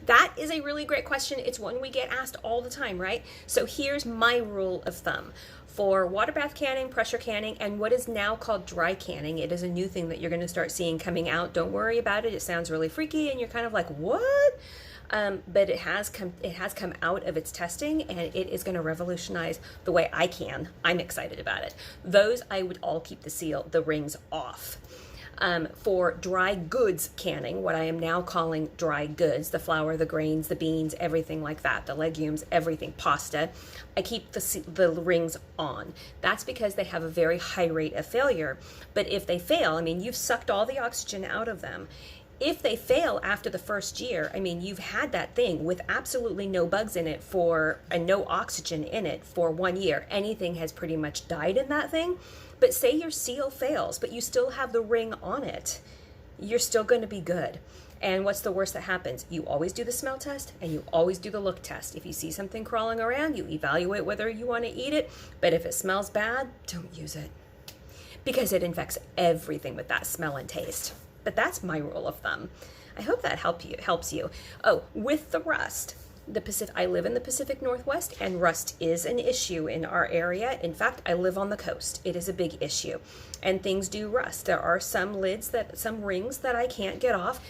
That is a really great question. It's one we get asked all the time, right? So here's my rule of thumb. For water bath canning, pressure canning, and what is now called dry canning, it is a new thing that you're going to start seeing coming out. Don't worry about it. It sounds really freaky, and you're kind of like, what? But it has come out of its testing, and it is going to revolutionize the way I can. I'm excited about it. Those I would all keep the rings off. For dry goods canning, what I am now calling dry goods, the flour, the grains, the beans, everything like that, the legumes, everything, pasta, I keep the rings on. That's because they have a very high rate of failure. But if they fail, I mean, you've sucked all the oxygen out of them. If they fail after the first year, I mean, you've had that thing with absolutely no bugs in it and no oxygen in it for 1 year. Anything has pretty much died in that thing. But say your seal fails, but you still have the ring on it, you're still going to be good. And what's the worst that happens? You always do the smell test and you always do the look test. If you see something crawling around, you evaluate whether you want to eat it. But if it smells bad, don't use it, because it infects everything with that smell and taste. But that's my rule of thumb. I hope that helps you. Oh, with the rust. I live in the Pacific Northwest, and rust is an issue in our area. In fact, I live on the coast. It is a big issue, and things do rust. There are some rings that I can't get off,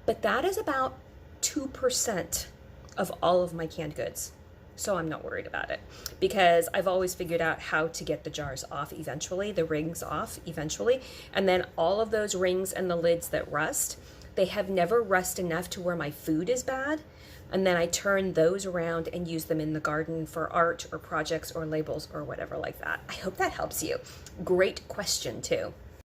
but that is about 2% of all of my canned goods. So I'm not worried about it, because I've always figured out how to get the jars off eventually, the rings off eventually, and then all of those rings and the lids that rust, they have never rust enough to where my food is bad. And then I turn those around and use them in the garden for art or projects or labels or whatever like that. I hope that helps you. Great question too.